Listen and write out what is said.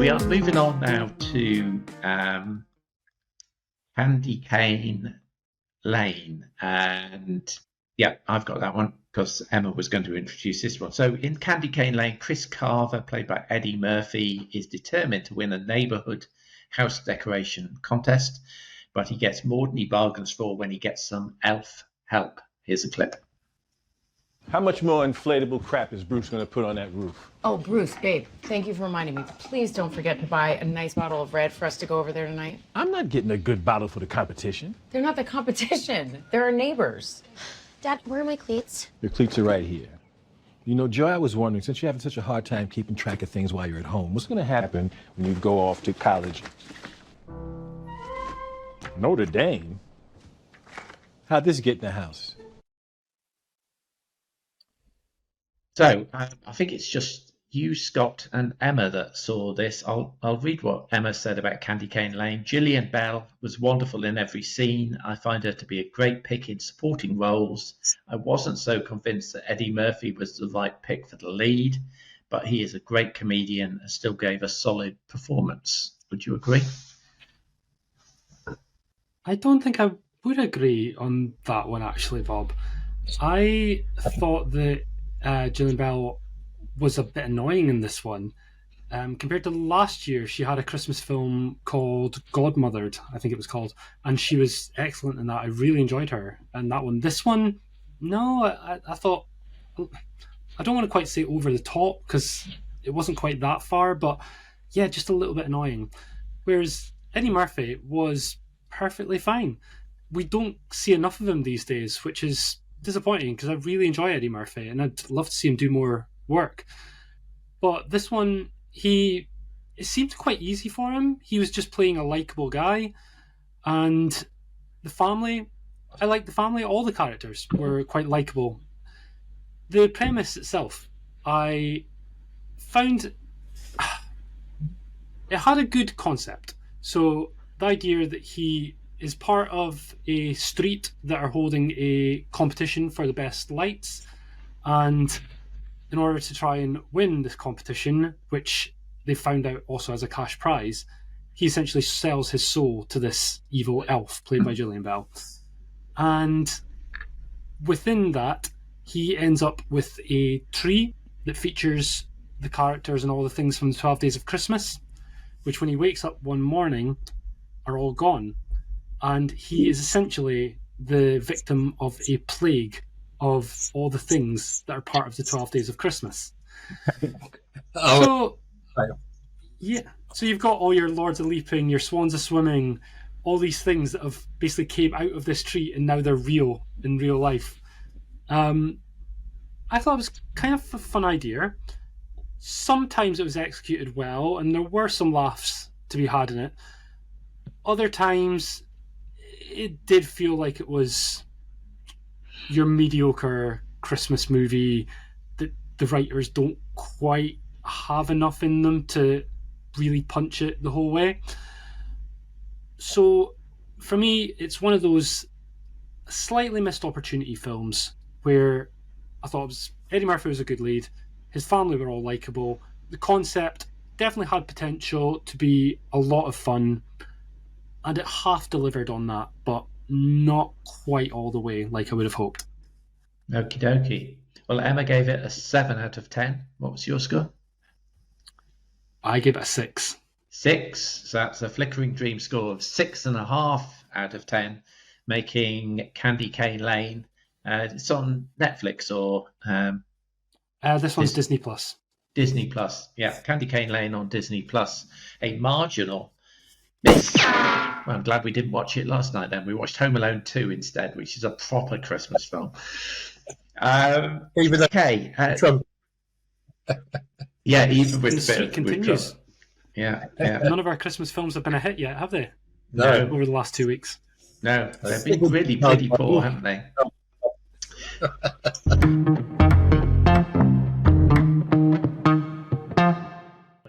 We are moving on now to Candy Cane Lane. And yeah, I've got that one because Emma was going to introduce this one. So in Candy Cane Lane, Chris Carver, played by Eddie Murphy, is determined to win a neighborhood house decoration contest, but he gets more than he bargains for when he gets some elf help. Here's a clip. How much more inflatable crap is Bruce going to put on that roof? Oh, Bruce, babe, thank you for reminding me. Please don't forget to buy a nice bottle of red for us to go over there tonight. I'm not getting a good bottle for the competition. They're not the competition. They're our neighbors. Dad, where are my cleats? Your cleats are right here. You know, Joy, I was wondering, since you're having such a hard time keeping track of things while you're at home, what's going to happen when you go off to college? Notre Dame? How'd this get in the house? So I think it's just you, Scott, and Emma that saw this. I'll read what Emma said about Candy Cane Lane. Gillian Bell was wonderful in every scene. I find her to be a great pick in supporting roles. I wasn't so convinced that Eddie Murphy was the right pick for the lead, but he is a great comedian and still gave a solid performance. Would you agree? I don't think I would agree on that one, actually, Bob. I thought that Gillian Bell was a bit annoying in this one. Compared to last year, she had a Christmas film called Godmothered, I think it was called, and she was excellent in that. I really enjoyed her in that one. This one, no, I thought, I don't want to quite say over the top because it wasn't quite that far, but yeah, just a little bit annoying. Whereas Eddie Murphy was perfectly fine. We don't see enough of him these days, which is disappointing because I really enjoy Eddie Murphy and I'd love to see him do more work. But this one, it seemed quite easy for him. He was just playing a likeable guy, and the family, I liked the family. All the characters were quite likeable. The premise itself, I found it had a good concept. So the idea that he is part of a street that are holding a competition for the best lights, and in order to try and win this competition, which they found out also has a cash prize, he essentially sells his soul to this evil elf played by Gillian Bell. And within that, he ends up with a tree that features the characters and all the things from the 12 Days of Christmas, which when he wakes up one morning are all gone. And he is essentially the victim of a plague of all the things that are part of the 12 Days of Christmas. So you've got all your Lords of Leaping, your Swans of Swimming, all these things that have basically came out of this tree and now they're real in real life. I thought it was kind of a fun idea. Sometimes it was executed well and there were some laughs to be had in it. Other times it did feel like it was your mediocre Christmas movie that the writers don't quite have enough in them to really punch it the whole way. So for me, it's one of those slightly missed opportunity films where I thought Eddie Murphy was a good lead, his family were all likeable, the concept definitely had potential to be a lot of fun, and it half delivered on that, but not quite all the way like I would have hoped. Okie dokie. Well, Emma gave it a 7 out of 10. What was your score? I gave it a 6. 6. So that's a Flickering Dreams score of 6.5 out of 10, making Candy Cane Lane. It's on Netflix or... this one's Disney Plus. Disney Plus, yeah. Candy Cane Lane on Disney Plus. A marginal miss. Well, I'm glad we didn't watch it last night then. We watched Home Alone 2 instead, which is a proper Christmas film. Even okay. Trump. Yeah, even with the streak continues. Yeah. None of our Christmas films have been a hit yet, have they? No. Over the last 2 weeks. No, they've been really pretty poor, haven't they?